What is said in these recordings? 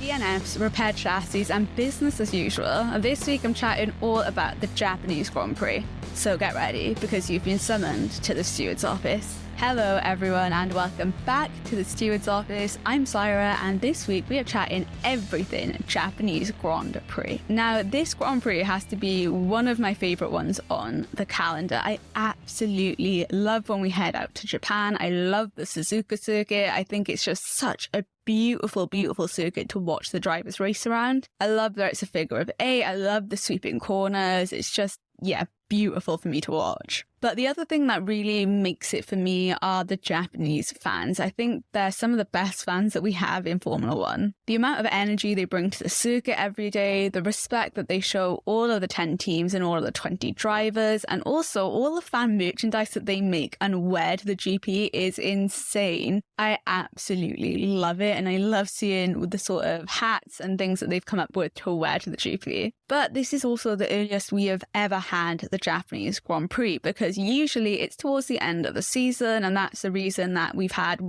DNFs, repaired chassis, and business as usual. This week I'm chatting all about the Japanese Grand Prix. So get ready, because you've been summoned to the Steward's office. Hello everyone and welcome back to the Steward's office. I'm Saira and this week we are chatting everything Japanese Grand Prix. Now this Grand Prix has to be one of my favourite ones on the calendar. I absolutely love when we head out to Japan. I love the Suzuka circuit. I think it's just such a beautiful, beautiful circuit to watch the drivers race around. I love that it's a figure of 8. I love the sweeping corners. It's just, yeah, beautiful for me to watch. But the other thing that really makes it for me are the Japanese fans. I think they're some of the best fans that we have in Formula One. The amount of energy they bring to the circuit every day, the respect that they show all of the 10 teams and all of the 20 drivers, and also all the fan merchandise that they make and wear to the GP is insane. I absolutely love it, and I love seeing the sort of hats and things that they've come up with to wear to the GP. But this is also the earliest we have ever had the Japanese Grand Prix, because usually it's towards the end of the season, and that's the reason that we've had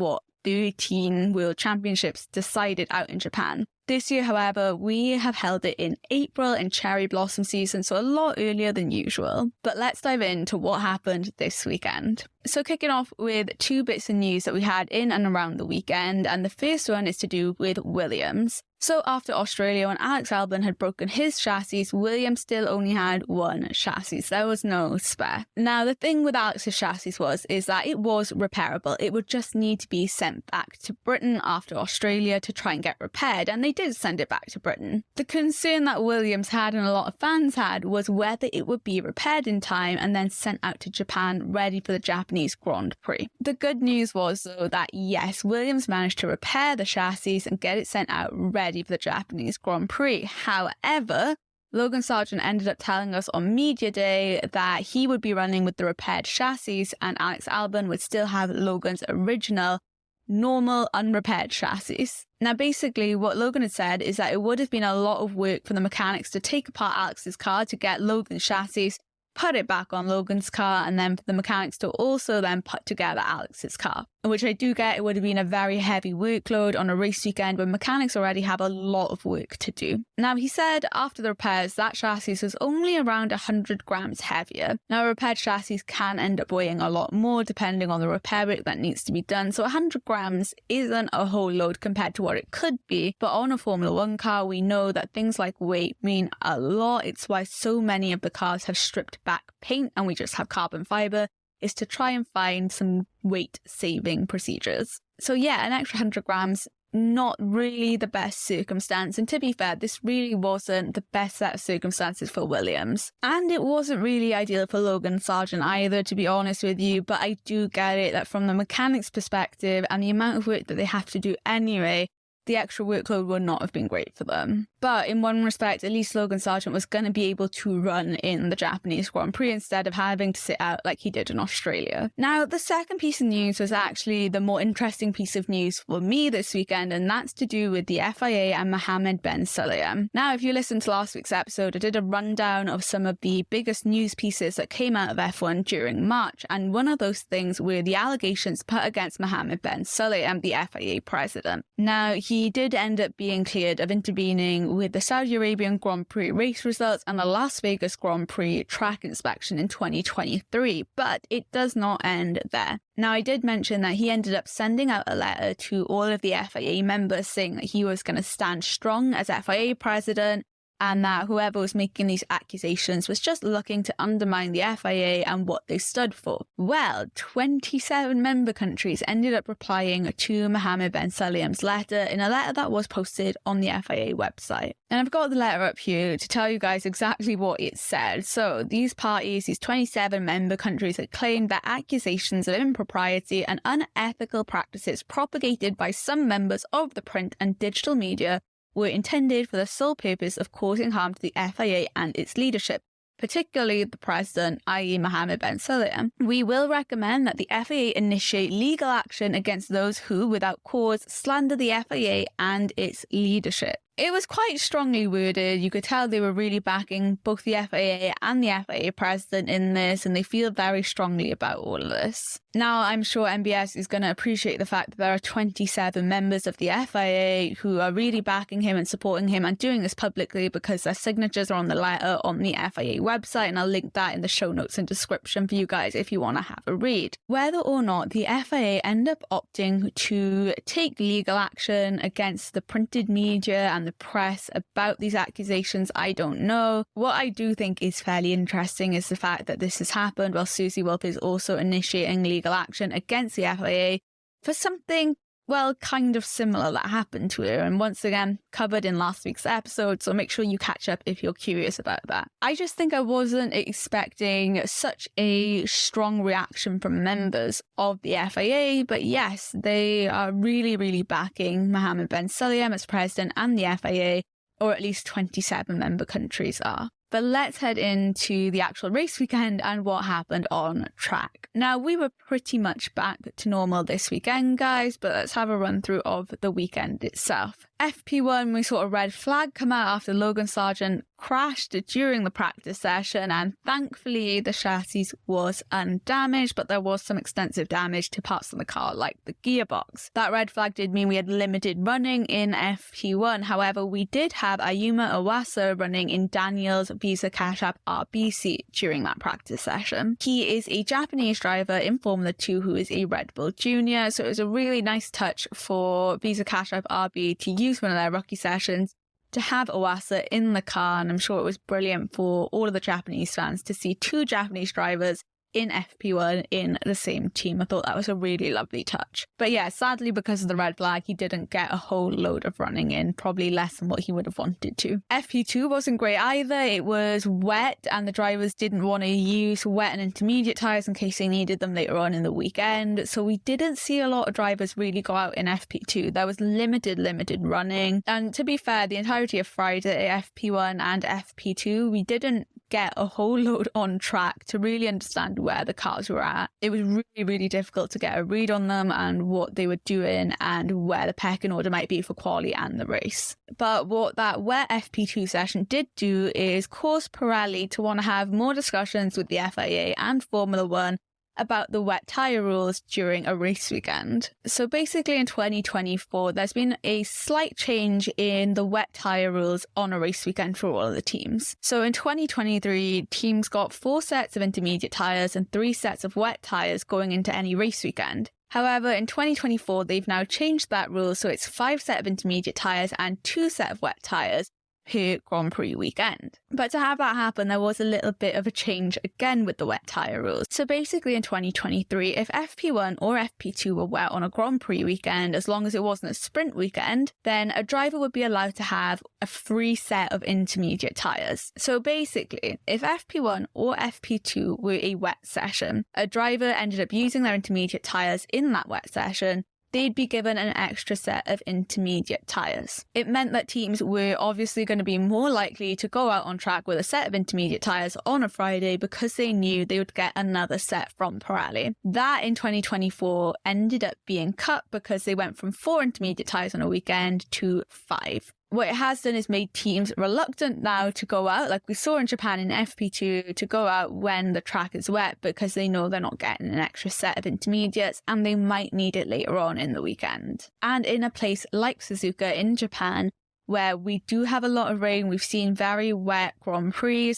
13 World Championships decided out in Japan. This year, however, we have held it in April in cherry blossom season, so a lot earlier than usual. But let's dive into what happened this weekend. So kicking off with 2 bits of news that we had in and around the weekend, and the first one is to do with Williams. So after Australia, when Alex Albon had broken his chassis, Williams still only had 1 chassis. There was no spare. Now, the thing with Alex's chassis is that it was repairable. It would just need to be sent back to Britain after Australia to try and get repaired, and they did send it back to Britain. The concern that Williams had and a lot of fans had was whether it would be repaired in time and then sent out to Japan ready for the Japanese Grand Prix. The good news was, though, that yes, Williams managed to repair the chassis and get it sent out ready for the Japanese Grand Prix. However, Logan Sargeant ended up telling us on media day that he would be running with the repaired chassis and Alex Albon would still have Logan's original normal unrepaired chassis. Now basically what Logan had said is that it would have been a lot of work for the mechanics to take apart Alex's car to get Logan's chassis, put it back on Logan's car, and then for the mechanics to also then put together Alex's car. Which I do get, it would have been a very heavy workload on a race weekend when mechanics already have a lot of work to do. Now he said after the repairs that chassis was only around 100 grams heavier. Now a repaired chassis can end up weighing a lot more depending on the repair work that needs to be done, so 100 grams isn't a whole load compared to what it could be, but on a Formula One car we know that things like weight mean a lot. It's why so many of the cars have stripped back paint and we just have carbon fibre, is to try and find some weight saving procedures. So yeah, an extra 100 grams, not really the best circumstance. And to be fair, this really wasn't the best set of circumstances for Williams. And it wasn't really ideal for Logan Sargeant either, to be honest with you. But I do get it that from the mechanics perspective and the amount of work that they have to do anyway, the extra workload would not have been great for them. But in one respect, at least Logan Sargeant was going to be able to run in the Japanese Grand Prix instead of having to sit out like he did in Australia. Now, the second piece of news was actually the more interesting piece of news for me this weekend, and that's to do with the FIA and Mohammed Ben Sulayem. Now, if you listened to last week's episode, I did a rundown of some of the biggest news pieces that came out of F1 during March, and one of those things were the allegations put against Mohammed Ben Sulayem, the FIA president. Now, he did end up being cleared of intervening with the Saudi Arabian Grand Prix race results and the Las Vegas Grand Prix track inspection in 2023, but it does not end there. Now, I did mention that he ended up sending out a letter to all of the FIA members saying that he was going to stand strong as FIA president, and that whoever was making these accusations was just looking to undermine the FIA and what they stood for. Well, 27 member countries ended up replying to Mohammed Ben Sulayem's letter in a letter that was posted on the FIA website. And I've got the letter up here to tell you guys exactly what it said. So these parties, these 27 member countries, had claimed that accusations of impropriety and unethical practices propagated by some members of the print and digital media were intended for the sole purpose of causing harm to the FIA and its leadership, particularly the president, i.e. Mohammed Ben Sulayem. We will recommend that the FIA initiate legal action against those who, without cause, slander the FIA and its leadership. It was quite strongly worded. You could tell they were really backing both the FIA and the FIA president in this, and they feel very strongly about all of this. Now, I'm sure MBS is going to appreciate the fact that there are 27 members of the FIA who are really backing him and supporting him and doing this publicly because their signatures are on the letter on the FIA website, and I'll link that in the show notes and description for you guys if you want to have a read. Whether or not the FIA end up opting to take legal action against the printed media and the press about these accusations, I don't know. What I do think is fairly interesting is the fact that this has happened while Susie Wolff is also initiating legal action against the FIA for something, well, kind of similar that happened to her, and once again covered in last week's episode, so make sure you catch up if you're curious about that. I just think I wasn't expecting such a strong reaction from members of the FIA, but yes, they are really backing Mohammed bin Sulayem as president and the FIA, or at least 27 member countries are. But let's head into the actual race weekend and what happened on track. Now, we were pretty much back to normal this weekend, guys, but let's have a run through of the weekend itself. FP1, we saw a red flag come out after Logan Sargeant crashed during the practice session, and thankfully the chassis was undamaged, but there was some extensive damage to parts of the car like the gearbox. That red flag did mean we had limited running in FP1. However, we did have Ayuma Iwasa running in Daniel's Visa Cash App RB seat during that practice session. He is a Japanese driver in Formula 2 who is a Red Bull Junior, so it was a really nice touch for Visa Cash App RB to use one of their rookie sessions to have Iwasa in the car, and I'm sure it was brilliant for all of the Japanese fans to see two Japanese drivers in FP1 in the same team. I thought that was a really lovely touch. But yeah, sadly, because of the red flag, he didn't get a whole load of running in, probably less than what he would have wanted to. FP2 wasn't great either. It was wet and the drivers didn't want to use wet and intermediate tyres in case they needed them later on in the weekend. So we didn't see a lot of drivers really go out in FP2. There was limited running. And to be fair, the entirety of Friday, FP1 and FP2, we didn't get a whole load on track to really understand where the cars were at. It was really difficult to get a read on them and what they were doing and where the pecking order might be for quali and the race. But what that wet FP2 session did do is cause Pirelli to want to have more discussions with the FIA and Formula 1 about the wet tyre rules during a race weekend. So basically in 2024, there's been a slight change in the wet tyre rules on a race weekend for all of the teams. So in 2023, teams got 4 sets of intermediate tyres and 3 sets of wet tyres going into any race weekend. However, in 2024, they've now changed that rule, so it's 5 sets of intermediate tyres and 2 sets of wet tyres per Grand Prix weekend. But to have that happen, there was a little bit of a change again with the wet tyre rules. So basically in 2023, if FP1 or FP2 were wet on a Grand Prix weekend, as long as it wasn't a sprint weekend, then a driver would be allowed to have a free set of intermediate tyres. So basically, if FP1 or FP2 were a wet session, a driver ended up using their intermediate tyres in that wet session, they'd be given an extra set of intermediate tyres. It meant that teams were obviously going to be more likely to go out on track with a set of intermediate tyres on a Friday because they knew they would get another set from Pirelli. That in 2024 ended up being cut because they went from 4 intermediate tyres on a weekend to 5. What it has done is made teams reluctant now to go out, like we saw in Japan in FP2, to go out when the track is wet because they know they're not getting an extra set of intermediates and they might need it later on in the weekend. And in a place like Suzuka in Japan, where we do have a lot of rain, we've seen very wet Grand Prix,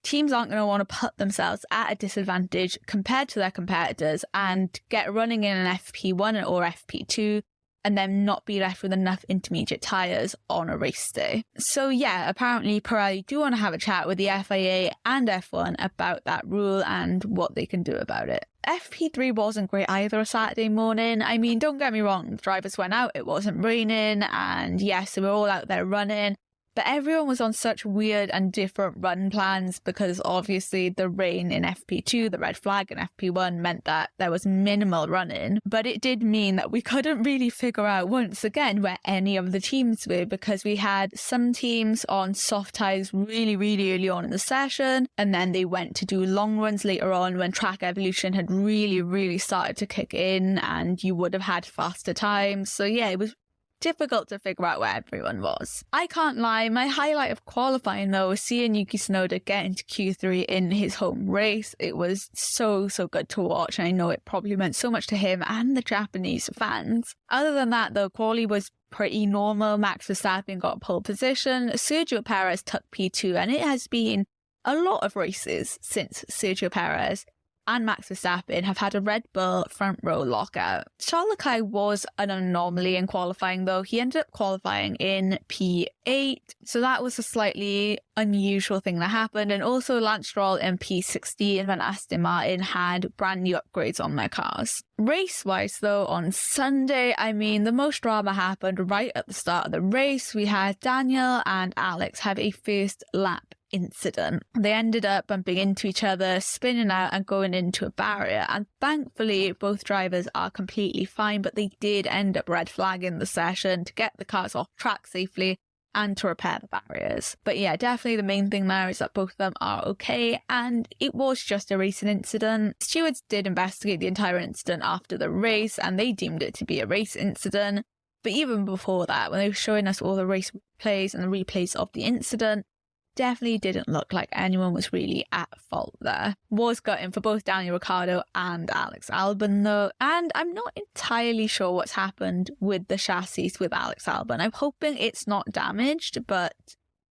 teams aren't going to want to put themselves at a disadvantage compared to their competitors and get running in an FP1 or FP2 and then not be left with enough intermediate tyres on a race day. So yeah, apparently Pirelli do want to have a chat with the FIA and F1 about that rule and what they can do about it. FP3 wasn't great either Saturday morning. I mean, don't get me wrong, the drivers went out, it wasn't raining, and yes, they were all out there running. But everyone was on such weird and different run plans because obviously the rain in FP2, the red flag in FP1 meant that there was minimal running. But it did mean that we couldn't really figure out once again where any of the teams were because we had some teams on soft tyres really early on in the session, and then they went to do long runs later on when track evolution had really started to kick in and you would have had faster times. So yeah, it was difficult to figure out where everyone was. I can't lie, my highlight of qualifying though was seeing Yuki Tsunoda get into Q3 in his home race. It was so good to watch, and I know it probably meant so much to him and the Japanese fans. Other than that though, quali was pretty normal. Max Verstappen got pole position, Sergio Perez took P2, and it has been a lot of races since Sergio Perez and Max Verstappen have had a Red Bull front row lockout. Charles Leclerc was an anomaly in qualifying though. He ended up qualifying in P8, so that was a slightly unusual thing that happened. And also Lance Stroll in P16 when Aston Martin had brand new upgrades on their cars. Race-wise though, on Sunday, I mean, the most drama happened right at the start of the race. We had Daniel and Alex have a first lap incident. They ended up bumping into each other, spinning out and going into a barrier, and thankfully both drivers are completely fine, but they did end up red flagging the session to get the cars off track safely and to repair the barriers. But yeah, definitely the main thing there is that both of them are okay, and it was just a racing incident. Stewards did investigate the entire incident after the race and they deemed it to be a race incident, but even before that, when they were showing us all the race replays and the replays of the incident, definitely didn't look like anyone was really at fault there. Was gutting for both Daniel Ricciardo and Alex Albon though, and I'm not entirely sure what's happened with the chassis with Alex Albon. I'm hoping it's not damaged, but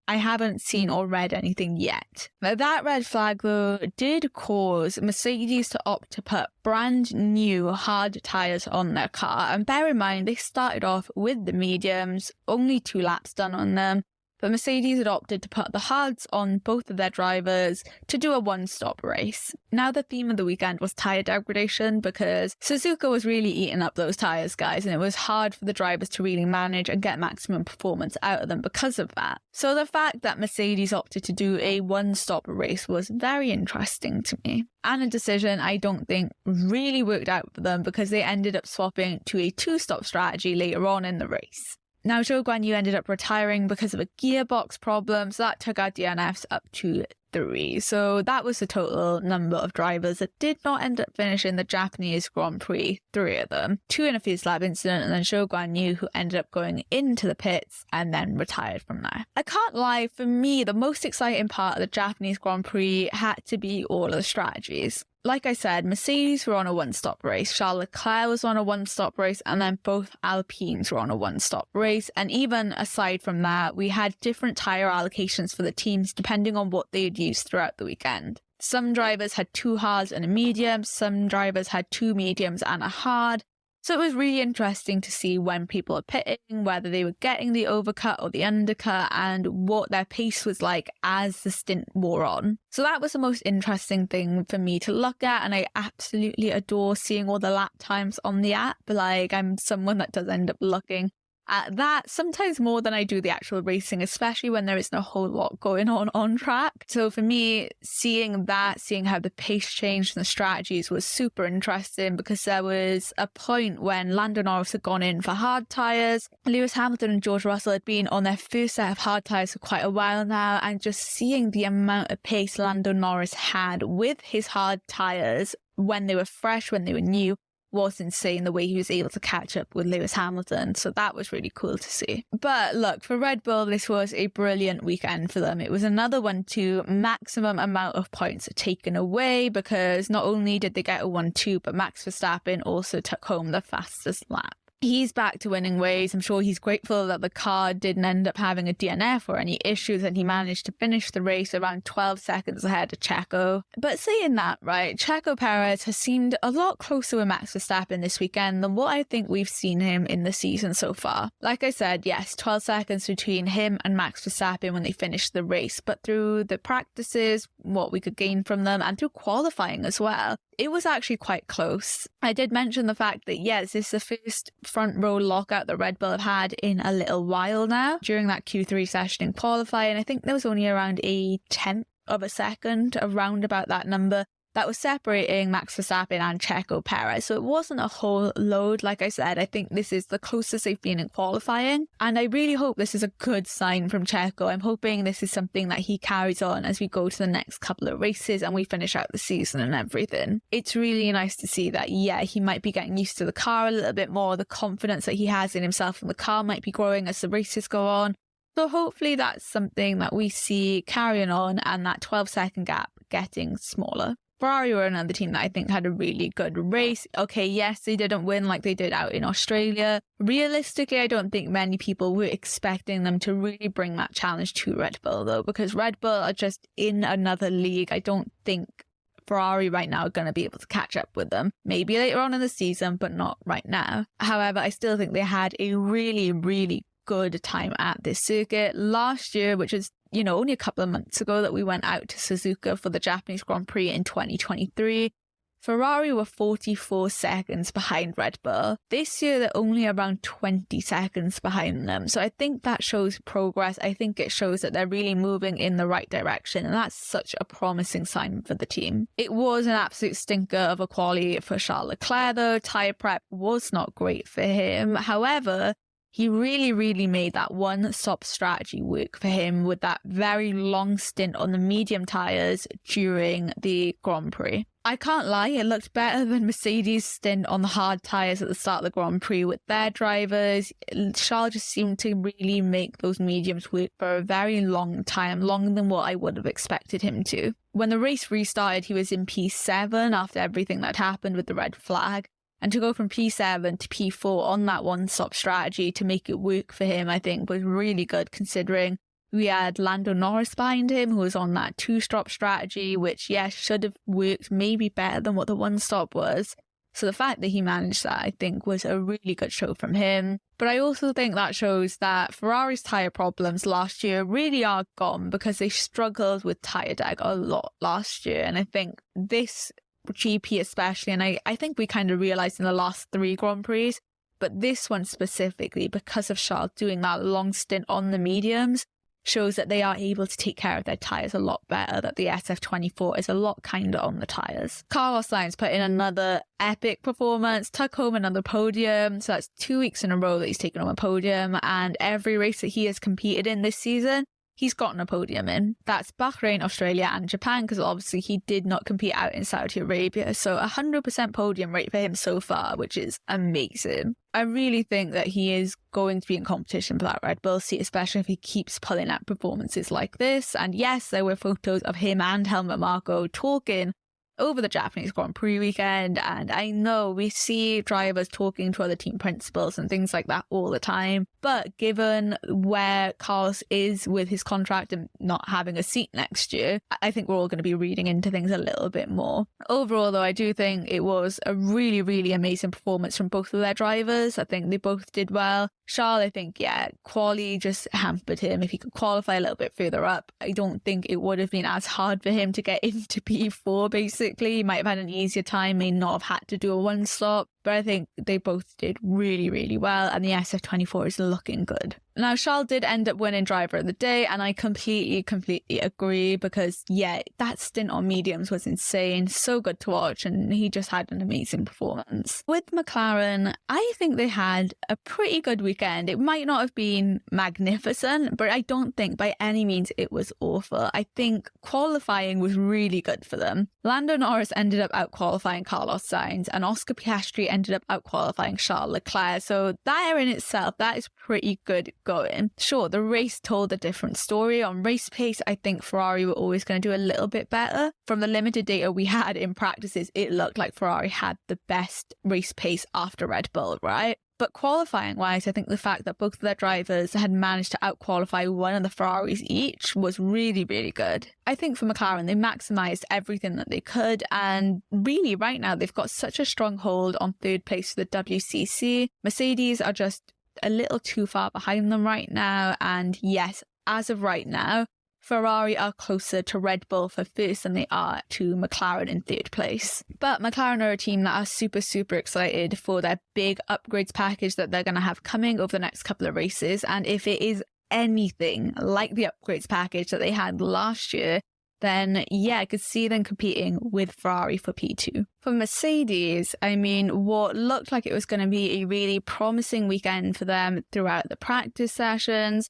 I haven't seen or read anything yet. Now that red flag though did cause Mercedes to opt to put brand new hard tyres on their car, and bear in mind they started off with the mediums, only 2 laps done on them. But Mercedes had opted to put the hards on both of their drivers to do a one-stop race. Now the theme of the weekend was tyre degradation because Suzuka was really eating up those tyres, guys, and it was hard for the drivers to really manage and get maximum performance out of them because of that. So the fact that Mercedes opted to do a one-stop race was very interesting to me. And a decision I don't think really worked out for them because they ended up swapping to a 2-stop strategy later on in the race. Now, Zhou Guanyu ended up retiring because of a gearbox problem, so that took our DNFs up to 3. So that was the total number of drivers that did not end up finishing the Japanese Grand Prix, 3 of them. 2 in a first lap incident, and then Zhou Guanyu, who ended up going into the pits and then retired from there. I can't lie, for me, the most exciting part of the Japanese Grand Prix had to be all of the strategies. Like I said, Mercedes were on a one-stop race, Charles Leclerc was on a one-stop race, and then both Alpines were on a one-stop race. And even aside from that, we had different tyre allocations for the teams depending on what they had used throughout the weekend. Some drivers had 2 hards and a medium, some drivers had 2 mediums and a hard. So it was really interesting to see when people were pitting, whether they were getting the overcut or the undercut, and what their pace was like as the stint wore on. So that was the most interesting thing for me to look at, and I absolutely adore seeing all the lap times on the app. Like, I'm someone that does end up looking at that sometimes more than I do the actual racing, especially when there isn't a whole lot going on track. So for me, seeing that, seeing how the pace changed and the strategies was super interesting, because there was a point when Lando Norris had gone in for hard tyres. Lewis Hamilton and George Russell had been on their first set of hard tyres for quite a while now, and just seeing the amount of pace Lando Norris had with his hard tyres when they were fresh, when they were new, was insane, the way he was able to catch up with Lewis Hamilton. So that was really cool to see. But look, for Red Bull, this was a brilliant weekend for them. It was another 1-2, maximum amount of points taken away, because not only did they get a 1-2, but Max Verstappen also took home the fastest lap. He's back to winning ways. I'm sure he's grateful that the car didn't end up having a DNF or any issues, and he managed to finish the race around 12 seconds ahead of Checo. But saying that, right, Checo Perez has seemed a lot closer with Max Verstappen this weekend than what I think we've seen him in the season so far. Like I said, yes, 12 seconds between him and Max Verstappen when they finished the race, but through the practices, what we could gain from them, and through qualifying as well, it was actually quite close. I did mention the fact that, yes, this is the first front row lockout that Red Bull have had in a little while now. During that Q3 session in qualifying, I think there was only around a 10th of a second, around about that number, that was separating Max Verstappen and Checo Perez. So it wasn't a whole load. Like I said, I think this is the closest they've been in qualifying. And I really hope this is a good sign from Checo. I'm hoping this is something that he carries on as we go to the next couple of races and we finish out the season and everything. It's really nice to see that, yeah, he might be getting used to the car a little bit more. The confidence that he has in himself and the car might be growing as the races go on. So hopefully that's something that we see carrying on and that 12-second gap getting smaller. Ferrari were another team that I think had a really good race. Okay, yes, they didn't win like they did out in Australia. Realistically, I don't think many people were expecting them to really bring that challenge to Red Bull, though, because Red Bull are just in another league. I don't think Ferrari right now are going to be able to catch up with them. Maybe later on in the season, but not right now. However, I still think they had a really, really good time at this circuit. Last year, which is, only a couple of months ago that we went out to Suzuka for the Japanese Grand Prix in 2023, Ferrari were 44 seconds behind Red Bull. This year, they're only around 20 seconds behind them. So I think that shows progress. I think it shows that they're really moving in the right direction. And that's such a promising sign for the team. It was an absolute stinker of a quali for Charles Leclerc, though. Tyre prep was not great for him. However, he really, really made that one-stop strategy work for him with that very long stint on the medium tyres during the Grand Prix. I can't lie, it looked better than Mercedes' stint on the hard tyres at the start of the Grand Prix with their drivers. Charles just seemed to really make those mediums work for a very long time, longer than what I would have expected him to. When the race restarted, he was in P7 after everything that happened with the red flag. And to go from P7 to P4 on that one-stop strategy to make it work for him, I think, was really good, considering we had Lando Norris behind him, who was on that two-stop strategy, which, yes, should have worked maybe better than what the one-stop was. So the fact that he managed that, I think, was a really good show from him. But I also think that shows that Ferrari's tyre problems last year really are gone, because they struggled with tyre deg a lot last year. And I think this GP especially, and I think we kind of realised in the last 3 Grand Prix, but this one specifically, because of Charles doing that long stint on the mediums, shows that they are able to take care of their tyres a lot better, that the SF24 is a lot kinder on the tyres. Carlos Sainz put in another epic performance, took home another podium, so that's 2 weeks in a row that he's taken home a podium, and every race that he has competed in this season, he's gotten a podium in. That's Bahrain, Australia and Japan, because obviously he did not compete out in Saudi Arabia. So 100% podium rate for him so far, which is amazing. I really think that he is going to be in competition for that Red Bull seat, especially if he keeps pulling out performances like this. And yes, there were photos of him and Helmut Marko talking over the Japanese Grand Prix weekend, and I know we see drivers talking to other team principals and things like that all the time, but given where Carlos is with his contract and not having a seat next year, I think we're all going to be reading into things a little bit more. Overall though, I do think it was a really, really amazing performance from both of their drivers. I think they both did well. Charles, I think, quali just hampered him. If he could qualify a little bit further up, I don't think it would have been as hard for him to get into P4, basically. He might have had an easier time, may not have had to do a one-stop, but I think they both did really, really well, and the SF24 is looking good. Now, Charles did end up winning Driver of the Day, and I completely agree, because, that stint on mediums was insane, so good to watch, and he just had an amazing performance. With McLaren, I think they had a pretty good weekend. It might not have been magnificent, but I don't think by any means it was awful. I think qualifying was really good for them. Lando Norris ended up out-qualifying Carlos Sainz, and Oscar Piastri ended up out-qualifying Charles Leclerc, so that in itself, that is pretty good going. Sure, the race told a different story. On race pace, I think Ferrari were always going to do a little bit better. From the limited data we had in practices, it looked like Ferrari had the best race pace after Red Bull, right? But qualifying wise, I think the fact that both of their drivers had managed to out-qualify one of the Ferraris each was really, really good. I think for McLaren, they maximised everything that they could, and really right now they've got such a strong hold on third place for the WCC. Mercedes are just a little too far behind them right now, and yes, as of right now, Ferrari are closer to Red Bull for first than they are to McLaren in third place. But McLaren are a team that are super, super excited for their big upgrades package that they're going to have coming over the next couple of races. And if it is anything like the upgrades package that they had last year, then yeah, I could see them competing with Ferrari for P2. For Mercedes, I mean, what looked like it was going to be a really promising weekend for them throughout the practice sessions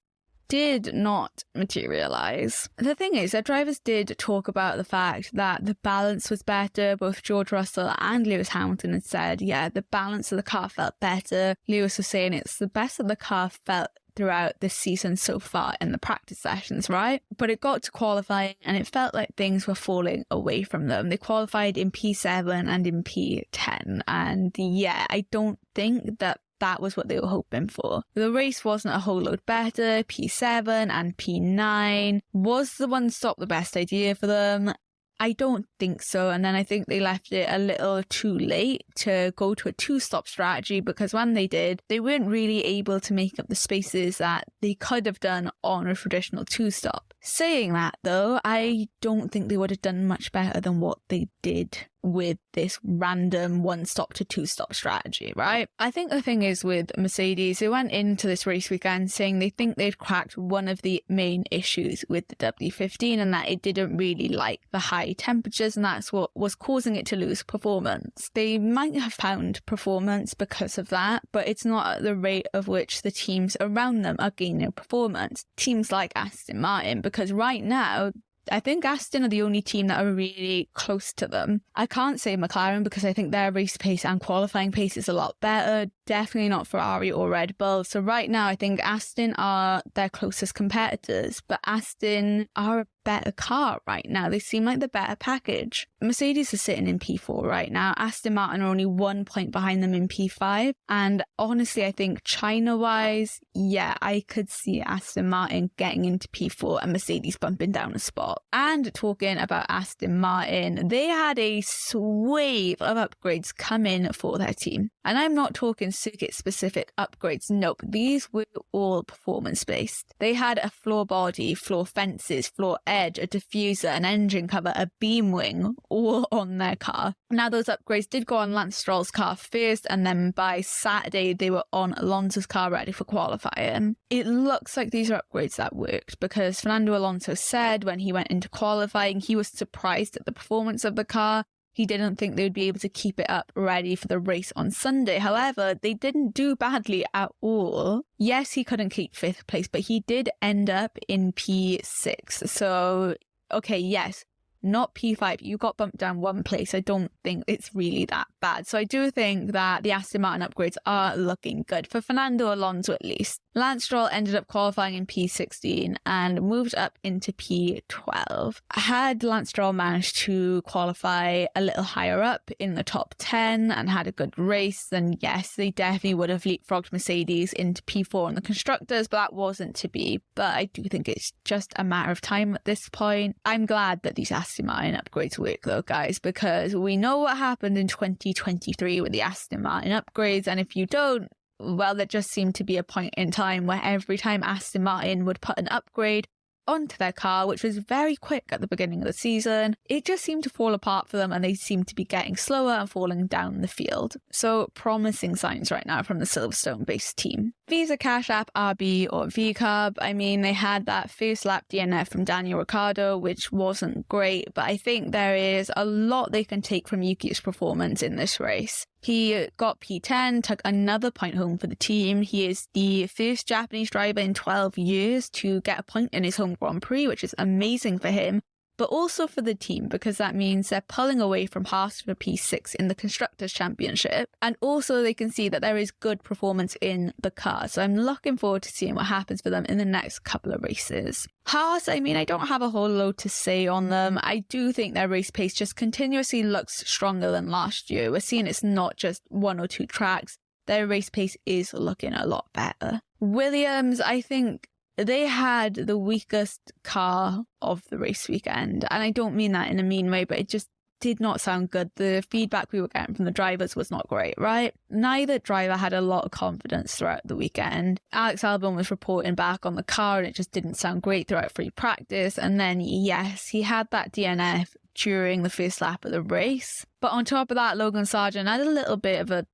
did not materialize. The thing is, their drivers did talk about the fact that the balance was better. Both George Russell and Lewis Hamilton had said, yeah, the balance of the car felt better. Lewis was saying it's the best that the car felt throughout this season so far in the practice sessions, right? But it got to qualifying and it felt like things were falling away from them. They qualified in P7 and in P10. And yeah, I don't think that was what they were hoping for. The race wasn't a whole load better. P7 and P9. Was the one stop the best idea for them? I don't think so. And then I think they left it a little too late to go to a two-stop strategy, because when they did, they weren't really able to make up the spaces that they could have done on a traditional two-stop. Saying that though, I don't think they would have done much better than what they did with this random one-stop to two-stop strategy, right? I think the thing is with Mercedes, they went into this race weekend saying they think they'd cracked one of the main issues with the W15 and that it didn't really like the high temperatures, and that's what was causing it to lose performance. They might have found performance because of that, but it's not at the rate of which the teams around them are gaining performance. Teams like Aston Martin, because right now, I think Aston are the only team that are really close to them. I can't say McLaren because I think their race pace and qualifying pace is a lot better. Definitely not Ferrari or Red Bull. So right now, I think Aston are their closest competitors, but Aston are a better car right now. They seem like the better package. Mercedes is sitting in P4 right now. Aston Martin are only 1 point behind them in P5. And honestly, I think China-wise, yeah, I could see Aston Martin getting into P4 and Mercedes bumping down a spot. And talking about Aston Martin, they had a swathe of upgrades come in for their team. And I'm not talking circuit-specific upgrades. Nope, these were all performance-based. They had a floor body, floor fences, floor edge, a diffuser, an engine cover, a beam wing, all on their car. Now, those upgrades did go on Lance Stroll's car first, and then by Saturday, they were on Alonso's car ready for qualifying. It looks like these are upgrades that worked, because Fernando Alonso said when he went into qualifying, he was surprised at the performance of the car. He didn't think they would be able to keep it up ready for the race on Sunday. However, they didn't do badly at all. Yes, he couldn't keep 5th place, but he did end up in P6. So, okay, yes, not P5. You got bumped down 1 place. I don't think it's really that bad. So I do think that the Aston Martin upgrades are looking good for Fernando Alonso at least. Lance Stroll ended up qualifying in P16 and moved up into P12. Had Lance Stroll managed to qualify a little higher up in the top 10 and had a good race, then yes, they definitely would have leapfrogged Mercedes into P4 in the constructors, but that wasn't to be. But I do think it's just a matter of time at this point. I'm glad that these Aston Martin upgrades work though, guys, because we know what happened in 2023 with the Aston Martin upgrades, and if you don't, well, there just seemed to be a point in time where every time Aston Martin would put an upgrade onto their car, which was very quick at the beginning of the season, it just seemed to fall apart for them and they seemed to be getting slower and falling down the field. So promising signs right now from the Silverstone-based team. Visa Cash App, RB or VCARB, I mean, they had that first lap DNF from Daniel Ricciardo, which wasn't great, but I think there is a lot they can take from Yuki's performance in this race. He got P10, took another point home for the team. He is the first Japanese driver in 12 years to get a point in his home Grand Prix, which is amazing for him, but also for the team, because that means they're pulling away from Haas for P6 in the Constructors' Championship. And also they can see that there is good performance in the car. So I'm looking forward to seeing what happens for them in the next couple of races. Haas, I mean, I don't have a whole lot to say on them. I do think their race pace just continuously looks stronger than last year. We're seeing it's not just 1 or 2 tracks. Their race pace is looking a lot better. Williams, I think they had the weakest car of the race weekend. And I don't mean that in a mean way, but it just did not sound good. The feedback we were getting from the drivers was not great, right? Neither driver had a lot of confidence throughout the weekend. Alex Albon was reporting back on the car and it just didn't sound great throughout free practice. And then, yes, he had that DNF during the first lap of the race. But on top of that, Logan Sargeant had a little bit of an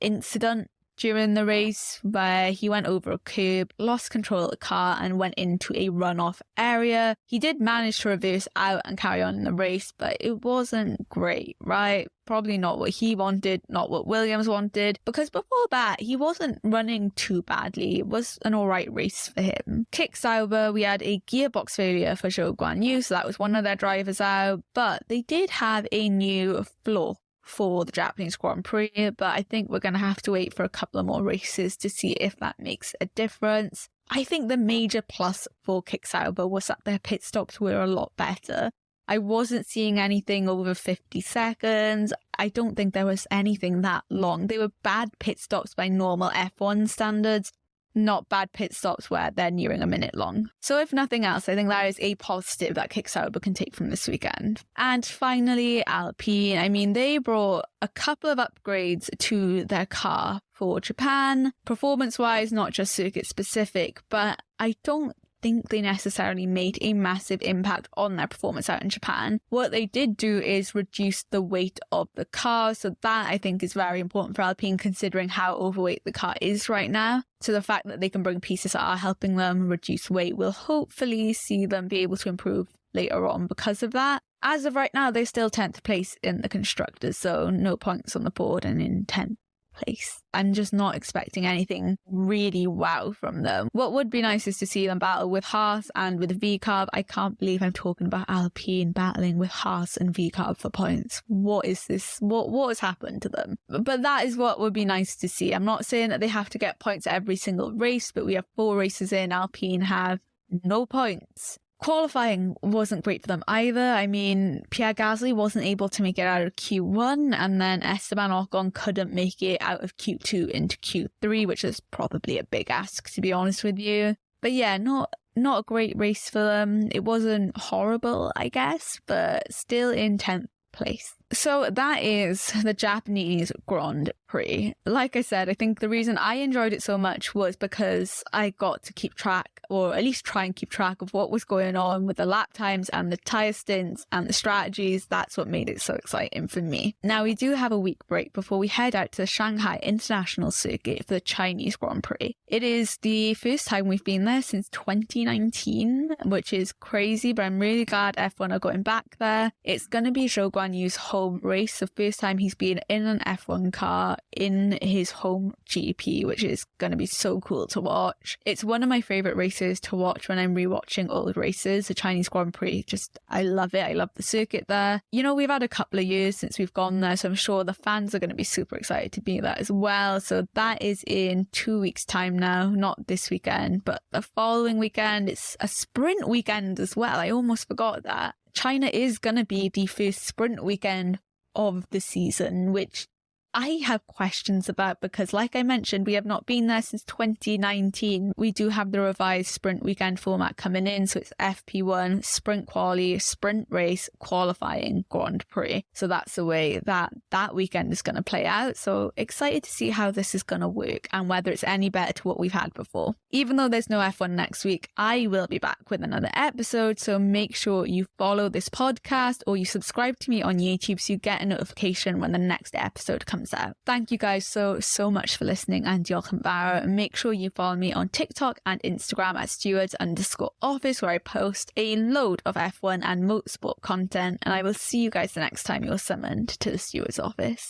incident during the race where he went over a curb, lost control of the car and went into a runoff area. He did manage to reverse out and carry on in the race, but it wasn't great, right? Probably not what he wanted, not what Williams wanted, because before that, he wasn't running too badly. It was an alright race for him. Kick Sauber, we had a gearbox failure for Zhou Guanyu, so that was one of their drivers out, but they did have a new floor for the Japanese Grand Prix, but I think we're going to have to wait for a couple of more races to see if that makes a difference. I think the major plus for Kick Sauber was that their pit stops were a lot better. I wasn't seeing anything over 50 seconds. I don't think there was anything that long. They were bad pit stops by normal F1 standards, not bad pit stops where they're nearing a minute long. So if nothing else, I think that is a positive that Kick Sauber can take from this weekend. And finally, Alpine. I mean, they brought a couple of upgrades to their car for Japan, performance-wise, not just circuit-specific, but I don't think they necessarily made a massive impact on their performance out in Japan. What they did do is reduce the weight of the car, so that I think is very important for Alpine considering how overweight the car is right now. So the fact that they can bring pieces that are helping them reduce weight will hopefully see them be able to improve later on because of that. As of right now, they're still 10th place in the constructors, so no points on the board and in 10th place. I'm just not expecting anything really wow from them. What would be nice is to see them battle with Haas and with VCARB. I can't believe I'm talking about Alpine battling with Haas and VCARB for points. What is this? What has happened to them? But that is what would be nice to see. I'm not saying that they have to get points every single race, but we have 4 races in. Alpine have no points. Qualifying wasn't great for them either. I mean, Pierre Gasly wasn't able to make it out of Q1, and then Esteban Ocon couldn't make it out of Q2 into Q3, which is probably a big ask, to be honest with you. But yeah, not a great race for them. It wasn't horrible, I guess, but still in 10th place. So that is the Japanese Grand Prix. Like I said, I think the reason I enjoyed it so much was because I got to keep track, or at least try and keep track of what was going on with the lap times and the tyre stints and the strategies. That's what made it so exciting for me. Now we do have a week break before we head out to the Shanghai International Circuit for the Chinese Grand Prix. It is the first time we've been there since 2019, which is crazy, but I'm really glad F1 are going back there. It's going to be Zhou Guanyu's home race, the first time he's been in an F1 car in his home GP, which is going to be so cool to watch. It's one of my favourite races to watch when I'm rewatching old races, the Chinese Grand Prix. I love it. I love the circuit there. You know, we've had a couple of years since we've gone there, so I'm sure the fans are going to be super excited to be there as well. So that is in 2 weeks' time now, not this weekend, but the following weekend. It's a sprint weekend as well. I almost forgot that. China is going to be the first sprint weekend of the season, which I have questions about because, like I mentioned, we have not been there since 2019. We do have the revised sprint weekend format coming in, so it's FP1, sprint quali, sprint race, qualifying, Grand Prix. So that's the way that weekend is going to play out. So excited to see how this is going to work and whether it's any better to what we've had before. Even though there's no F1 next week, I will be back with another episode, so make sure you follow this podcast or you subscribe to me on YouTube so you get a notification when the next episode comes out. Thank you guys so much for listening, and Jochen Bauer. Make sure you follow me on TikTok and Instagram at stewards_office, where I post a load of F1 and motorsport content, and I will see you guys the next time you're summoned to the Stewards office.